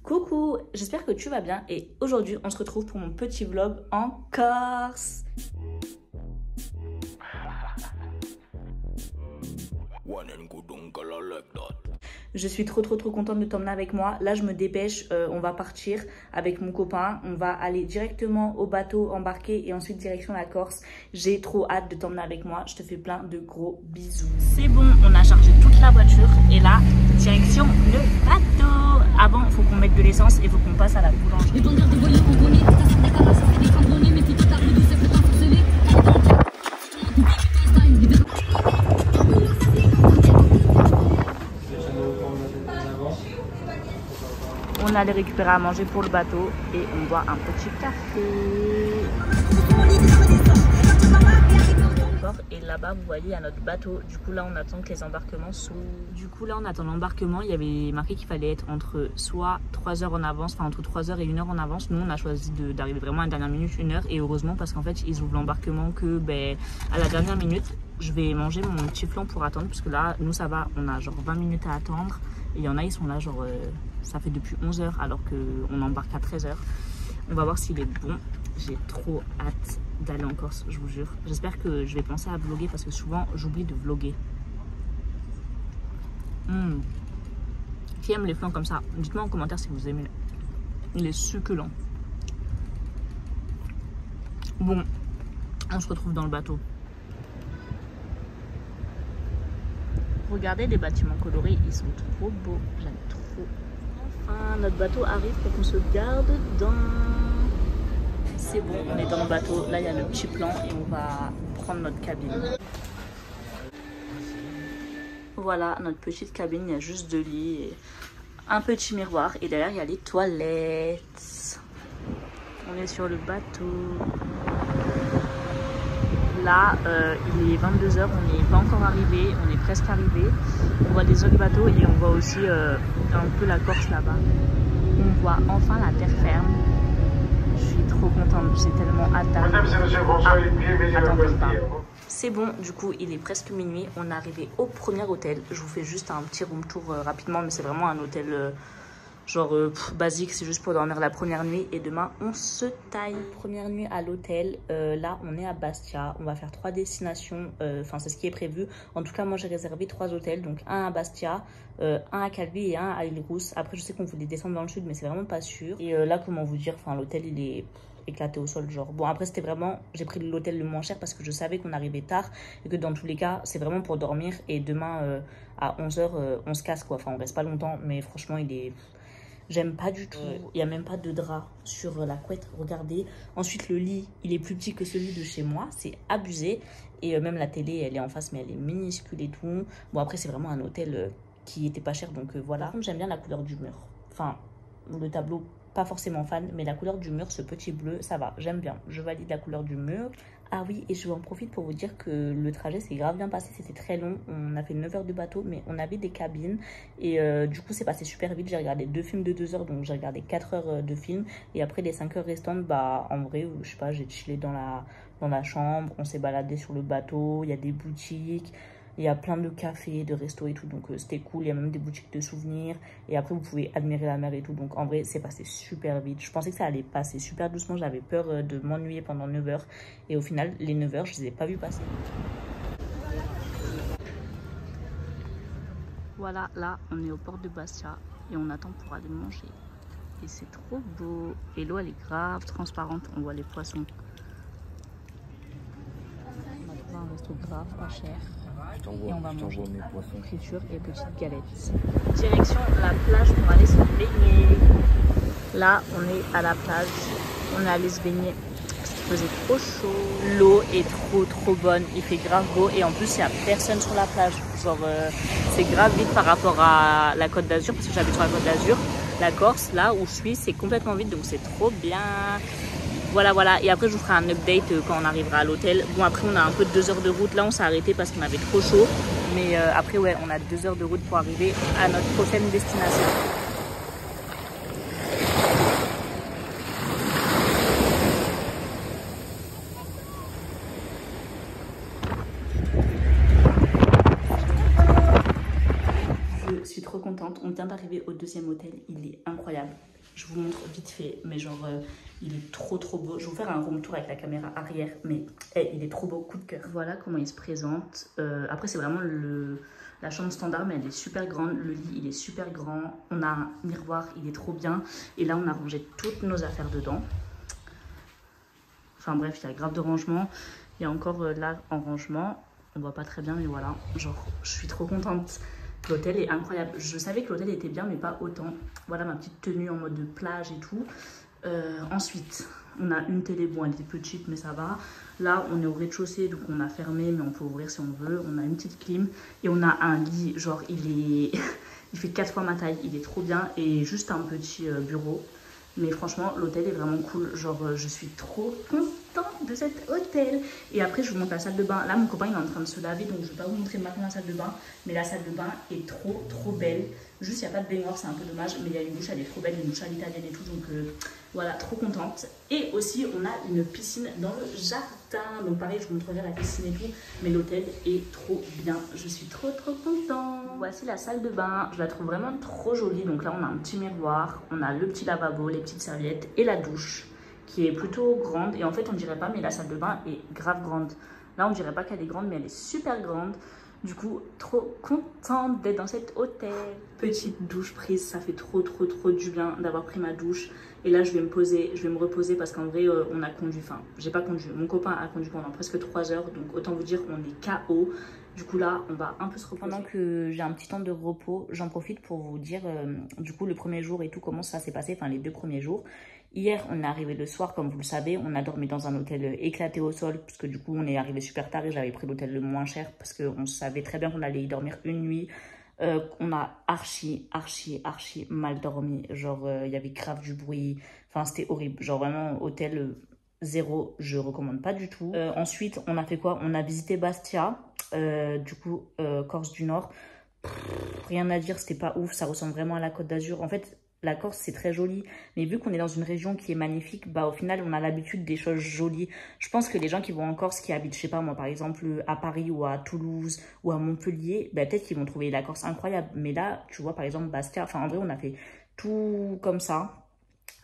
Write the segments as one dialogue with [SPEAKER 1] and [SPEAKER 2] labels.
[SPEAKER 1] Coucou, j'espère que tu vas bien et aujourd'hui on se retrouve pour mon petit vlog en Corse. Je suis trop contente de t'emmener avec moi. Là je me dépêche, on va partir avec mon copain. On va aller directement au bateau embarqué et ensuite direction la Corse. J'ai trop hâte de t'emmener avec moi. Je te fais plein de gros bisous. C'est bon, on a chargé toute la voiture et là, direction le bateau. Avant, il faut qu'on mette de l'essence et il faut qu'on passe à la boulangerie. On allait récupérer à manger pour le bateau et on boit un petit café. Et là-bas, vous voyez, il y a notre bateau. Du coup, là, on attend que les embarquements s'ouvrent. Du coup, là, on attend l'embarquement. Il y avait marqué qu'il fallait être entre soit 3 heures en avance, enfin entre 3 heures et 1 heure en avance. Nous, on a choisi d'arriver vraiment à la dernière minute, 1 heure. Et heureusement, parce qu'en fait, ils ouvrent l'embarquement que à la dernière minute. Je vais manger mon petit flan pour attendre. Parce que là, nous, ça va. On a genre 20 minutes à attendre. Et il y en a, ils sont là, genre, ça fait depuis 11 heures alors qu'on embarque à 13 heures. On va voir s'il est bon. J'ai trop hâte d'aller en Corse, je vous jure. J'espère que je vais penser à vlogger parce que souvent j'oublie de vlogger. Qui aime les flans comme ça? Dites-moi en commentaire si vous aimez. Il est succulent. Bon, on se retrouve dans le bateau. Regardez les bâtiments colorés, ils sont trop beaux. J'aime trop. Enfin, notre bateau arrive pour qu'on se garde dans... C'est bon, on est dans le bateau. Là, il y a le petit plan et on va prendre notre cabine. Voilà, notre petite cabine. Il y a juste 2 lits et un petit miroir. Et derrière, il y a les toilettes. On est sur le bateau. Là, il est 22 h. On n'est pas encore arrivé. On est presque arrivé. On voit les autres bateaux et on voit aussi un peu la Corse là-bas. On voit enfin la terre ferme. Je suis trop contente, j'ai tellement hâte d'arriver. C'est bon, du coup il est presque minuit, on est arrivé au premier hôtel. Je vous fais juste un petit room tour rapidement, mais c'est vraiment un hôtel basique, c'est juste pour dormir la première nuit. Et demain on se taille. Première nuit à l'hôtel, là on est à Bastia, on va faire 3 destinations, enfin c'est ce qui est prévu. En tout cas moi j'ai réservé 3 hôtels, donc un à Bastia, un à Calvi et un à Île-Rousse. Après je sais qu'on voulait descendre dans le sud mais c'est vraiment pas sûr. Et là comment vous dire, enfin l'hôtel il est éclaté au sol genre. Bon après c'était vraiment, j'ai pris l'hôtel le moins cher parce que je savais qu'on arrivait tard et que dans tous les cas c'est vraiment pour dormir. Et demain à 11 h on se casse quoi, enfin on reste pas longtemps mais franchement il est... J'aime pas du tout. Il n'y a même pas de drap sur la couette. Regardez. Ensuite, le lit, il est plus petit que celui de chez moi. C'est abusé. Et même la télé, elle est en face, mais elle est minuscule et tout. Bon, après, c'est vraiment un hôtel qui était pas cher. Donc voilà. J'aime bien la couleur du mur. Enfin, le tableau, pas forcément fan. Mais la couleur du mur, ce petit bleu, ça va. J'aime bien. Je valide la couleur du mur. Ah oui, et je en profite pour vous dire que le trajet s'est grave bien passé, c'était très long. On a fait 9 heures de bateau, mais on avait des cabines. Et du coup, c'est passé super vite. J'ai regardé 2 films de 2 heures, donc j'ai regardé 4 heures de film. Et après les 5 heures restantes, en vrai, je sais pas, j'ai chillé dans la chambre. On s'est baladé sur le bateau, il y a des boutiques. Il y a plein de cafés, de restos et tout, donc c'était cool. Il y a même des boutiques de souvenirs. Et après, vous pouvez admirer la mer et tout. Donc en vrai, c'est passé super vite. Je pensais que ça allait passer super doucement. J'avais peur de m'ennuyer pendant 9 heures. Et au final, les 9 heures, je les ai pas vues passer. Voilà, là, on est aux portes de Bastia. Et on attend pour aller manger. Et c'est trop beau. Et l'eau, elle est grave transparente. On voit les poissons. On a trouvé un resto grave pas cher. Et on va manger friture et petites galettes. Direction la plage pour aller se baigner. Là, on est à la plage. On est allé se baigner parce qu'il faisait trop chaud. L'eau est trop bonne. Il fait grave beau. Et en plus, il n'y a personne sur la plage. Genre, c'est grave vide par rapport à la Côte d'Azur. Parce que j'habite sur la Côte d'Azur. La Corse, là où je suis, c'est complètement vide. Donc, c'est trop bien. Voilà, et après je vous ferai un update quand on arrivera à l'hôtel. Bon après on a un peu de 2 heures de route, là on s'est arrêté parce qu'on avait trop chaud. Mais après ouais, on a 2 heures de route pour arriver à notre prochaine destination. Je suis trop contente, on vient d'arriver au 2e hôtel, il est incroyable. Je vous montre vite fait, mais genre, il est trop beau. Je vais vous faire un room tour avec la caméra arrière, mais il est trop beau, coup de cœur. Voilà comment il se présente. Après, c'est vraiment la chambre standard, mais elle est super grande. Le lit, il est super grand. On a un miroir, il est trop bien. Et là, on a rangé toutes nos affaires dedans. Enfin bref, il y a grave de rangement. Il y a encore là en rangement. On voit pas très bien, mais voilà. Genre, je suis trop contente. L'hôtel est incroyable. Je savais que l'hôtel était bien, mais pas autant. Voilà ma petite tenue en mode de plage et tout. Ensuite, on a une télé. Bon, elle est petite, mais ça va. Là, on est au rez-de-chaussée, donc on a fermé, mais on peut ouvrir si on veut. On a une petite clim. Et on a un lit, genre, il fait 4 fois ma taille. Il est trop bien. Et juste un petit bureau. Mais franchement, l'hôtel est vraiment cool. Genre, je suis trop contente de cet hôtel. Et après, je vous montre la salle de bain. Là, mon copain, il est en train de se laver. Donc, je ne vais pas vous montrer maintenant la salle de bain. Mais la salle de bain est trop belle. Juste, il n'y a pas de baignoire, c'est un peu dommage. Mais il y a une douche, elle est trop belle. Une douche à l'italienne et tout. Donc, voilà, trop contente. Et aussi, on a une piscine dans le jardin. Donc, pareil, je vous montrerai la piscine et tout. Mais l'hôtel est trop bien. Je suis trop contente. Voici la salle de bain. Je la trouve vraiment trop jolie. Donc là, on a un petit miroir. On a le petit lavabo, les petites serviettes et la douche qui est plutôt grande. Et en fait, on dirait pas, mais la salle de bain est grave grande. Là, on dirait pas qu'elle est grande, mais elle est super grande. Du coup, trop contente d'être dans cet hôtel. Petite douche prise, ça fait trop du bien d'avoir pris ma douche. Et là, je vais me poser, je vais me reposer parce qu'en vrai, on a conduit. Enfin, j'ai pas conduit. Mon copain a conduit pendant presque 3 heures. Donc, autant vous dire qu'on est KO. Du coup, là, on va un peu se reposer. Pendant que j'ai un petit temps de repos, j'en profite pour vous dire, du coup, le premier jour et tout, comment ça s'est passé. Enfin, les 2 premiers jours. Hier, on est arrivé le soir, comme vous le savez. On a dormi dans un hôtel éclaté au sol. Puisque du coup, on est arrivé super tard et j'avais pris l'hôtel le moins cher. Parce qu'on savait très bien qu'on allait y dormir une nuit. On a archi mal dormi. Genre, il y avait grave du bruit. Enfin, c'était horrible. Genre, vraiment, hôtel 0, je recommande pas du tout. Ensuite, on a fait quoi? On a visité Bastia, du coup, Corse du Nord. Rien à dire, c'était pas ouf. Ça ressemble vraiment à la Côte d'Azur. En fait, la Corse, c'est très joli. Mais vu qu'on est dans une région qui est magnifique, bah, au final, on a l'habitude des choses jolies. Je pense que les gens qui vont en Corse, qui habitent, je sais pas moi, par exemple, à Paris ou à Toulouse ou à Montpellier, bah, peut-être qu'ils vont trouver la Corse incroyable. Mais là, tu vois, par exemple, Bastia, enfin, en vrai, on a fait tout comme ça.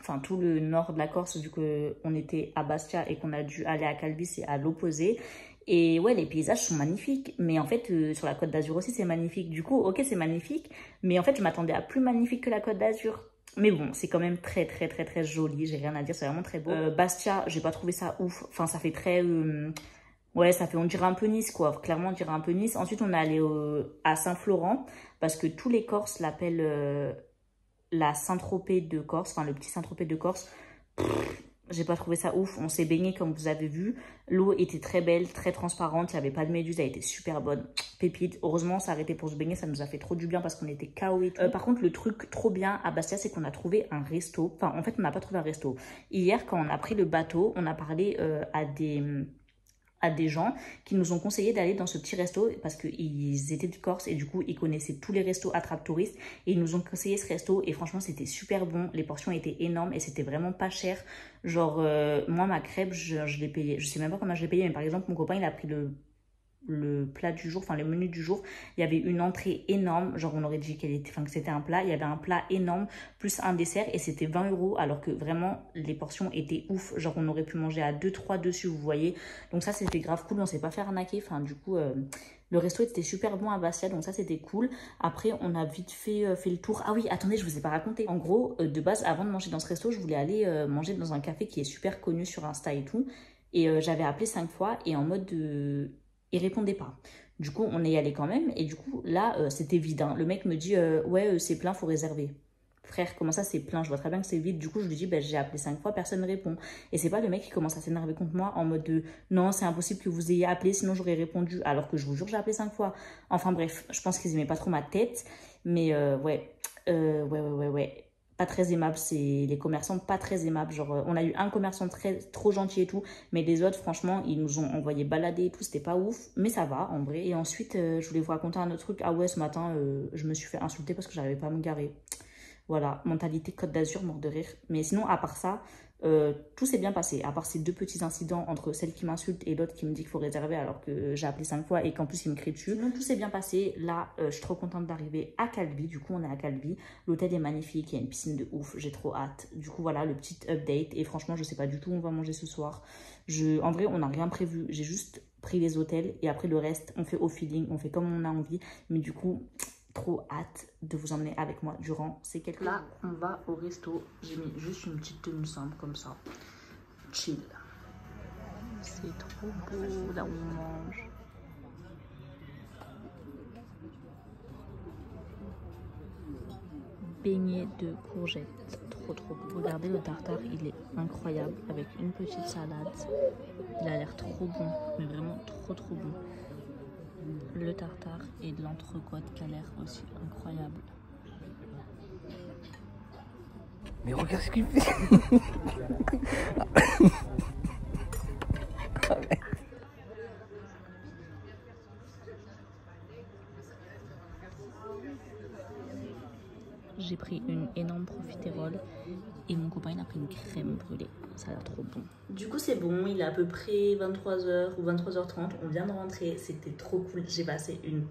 [SPEAKER 1] Enfin, tout le nord de la Corse, vu qu'on était à Bastia et qu'on a dû aller à Calvi, c'est à l'opposé. Et ouais, les paysages sont magnifiques. Mais en fait, sur la Côte d'Azur aussi, c'est magnifique. Du coup, ok, c'est magnifique. Mais en fait, je m'attendais à plus magnifique que la Côte d'Azur. Mais bon, c'est quand même très joli. J'ai rien à dire, c'est vraiment très beau. Bastia, j'ai pas trouvé ça ouf. Enfin, ça fait très... ouais, ça fait, on dirait un peu Nice, quoi. Clairement, on dirait un peu Nice. Ensuite, on est allé à Saint-Florent. Parce que tous les Corses l'appellent... la Saint-Tropez de Corse, enfin le petit Saint-Tropez de Corse, j'ai pas trouvé ça ouf. On s'est baigné comme vous avez vu. L'eau était très belle, très transparente. Il n'y avait pas de méduses, elle était super bonne. Pépite. Heureusement, on s'est arrêté pour se baigner. Ça nous a fait trop du bien parce qu'on était KO et tout. Par contre, le truc trop bien à Bastia, c'est qu'on a trouvé un resto. Enfin, en fait, on n'a pas trouvé un resto. Hier, quand on a pris le bateau, on a parlé à des gens qui nous ont conseillé d'aller dans ce petit resto parce qu'ils étaient de Corse et du coup ils connaissaient tous les restos attrape touristes et ils nous ont conseillé ce resto et franchement c'était super bon, les portions étaient énormes et c'était vraiment pas cher. Genre moi ma crêpe je l'ai payée, je sais même pas comment je l'ai payée, mais par exemple mon copain il a pris le plat du jour, enfin le menu du jour, il y avait une entrée énorme, genre on aurait dit qu'elle était, enfin que c'était un plat, il y avait un plat énorme plus un dessert et c'était 20 € alors que vraiment les portions étaient ouf, genre on aurait pu manger à 2-3 dessus, vous voyez, donc ça c'était grave cool, on s'est pas fait arnaquer, enfin du coup le resto était super bon à Bastia, donc ça c'était cool. Après on a vite fait le tour. Ah oui, attendez, je vous ai pas raconté. En gros, de base, avant de manger dans ce resto, je voulais aller manger dans un café qui est super connu sur Insta et tout. Et j'avais appelé 5 fois et en mode il répondait pas. Du coup, on est allé quand même. Et du coup, là, c'était vide. Hein. Le mec me dit, ouais, c'est plein, faut réserver. Frère, comment ça, c'est plein? Je vois très bien que c'est vide. Du coup, je lui dis, bah, j'ai appelé 5 fois, personne ne répond. Et c'est pas le mec qui commence à s'énerver contre moi en mode de, non, c'est impossible que vous ayez appelé, sinon j'aurais répondu. Alors que je vous jure, j'ai appelé 5 fois. Enfin bref, je pense qu'ils aimaient pas trop ma tête. Mais ouais. Pas très aimable, c'est les commerçants pas très aimables, genre on a eu un commerçant trop gentil et tout, mais les autres franchement ils nous ont envoyé balader et tout, c'était pas ouf, mais ça va en vrai. Et ensuite je voulais vous raconter un autre truc. Ah ouais, ce matin je me suis fait insulter parce que j'arrivais pas à me garer. Voilà, mentalité Côte d'Azur, mort de rire. Mais sinon, à part ça, tout s'est bien passé. À part ces deux petits incidents entre celle qui m'insulte et l'autre qui me dit qu'il faut réserver alors que j'ai appelé 5 fois et qu'en plus il me crie dessus. Sinon, tout s'est bien passé. Là, je suis trop contente d'arriver à Calvi. Du coup, on est à Calvi. L'hôtel est magnifique, il y a une piscine de ouf. J'ai trop hâte. Du coup, voilà le petit update. Et franchement, je sais pas du tout où on va manger ce soir. En vrai, on n'a rien prévu. J'ai juste pris les hôtels et après le reste, on fait au feeling, on fait comme on a envie. Mais du coup, trop hâte de vous emmener avec moi durant ces quelques jours. Là, on va au resto. J'ai mis juste une petite tenue simple comme ça. Chill. C'est trop beau là où on mange. Beignet de courgettes. Trop beau. Regardez le tartare, il est incroyable avec une petite salade. Il a l'air trop bon, mais vraiment trop bon. Le tartare et de l'entrecôte qui a l'air aussi incroyable.
[SPEAKER 2] Mais regarde ce qu'il fait.
[SPEAKER 1] J'ai pris une énorme profiterole et mon copain il a pris une crème brûlée. Ça a l'air trop bon. Du coup c'est bon, il est à peu près 23h ou 23h30. On vient de rentrer, c'était trop cool. J'ai passé une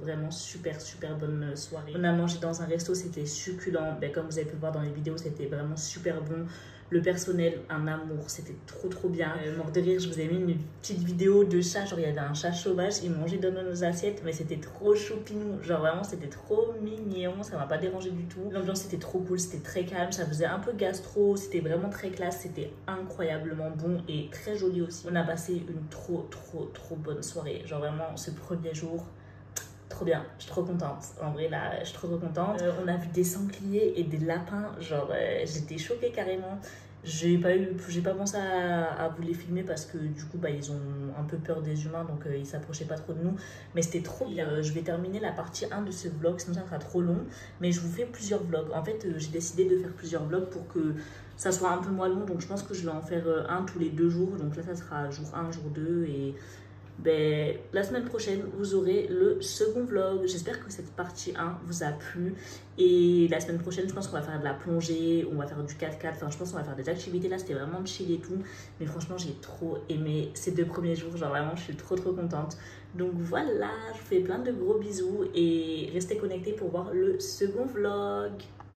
[SPEAKER 1] vraiment super bonne soirée. On a mangé dans un resto, c'était succulent. Ben, comme vous avez pu le voir dans les vidéos, c'était vraiment super bon. Le personnel, un amour, c'était trop bien. Mort de rire, je vous ai mis une petite vidéo de chat. Genre, il y avait un chat sauvage, il mangeait dans nos assiettes, mais c'était trop choupinou. Genre, vraiment, c'était trop mignon, ça m'a pas dérangé du tout. L'ambiance était trop cool, c'était très calme, ça faisait un peu gastro, c'était vraiment très classe, c'était incroyablement bon et très joli aussi. On a passé une trop bonne soirée. Genre, vraiment, ce premier jour. Trop bien, je suis trop contente. En vrai, là, je suis trop contente. On a vu des sangliers et des lapins. Genre, j'étais choquée carrément. J'ai pas pensé à vous les filmer parce que du coup, bah, ils ont un peu peur des humains, donc ils s'approchaient pas trop de nous. Mais c'était trop bien. Je vais terminer la partie 1 de ce vlog, sinon ça sera trop long. Mais je vous fais plusieurs vlogs. En fait, j'ai décidé de faire plusieurs vlogs pour que ça soit un peu moins long. Donc je pense que je vais en faire un tous les 2 jours. Donc là, ça sera jour 1, jour 2 et... Ben, la semaine prochaine, vous aurez le second vlog. J'espère que cette partie 1 vous a plu. Et la semaine prochaine, je pense qu'on va faire de la plongée, on va faire du 4x4. Enfin, je pense qu'on va faire des activités. Là, c'était vraiment chill et tout. Mais franchement, j'ai trop aimé ces 2 premiers jours. Genre, vraiment, je suis trop contente. Donc voilà, je vous fais plein de gros bisous. Et restez connectés pour voir le second vlog.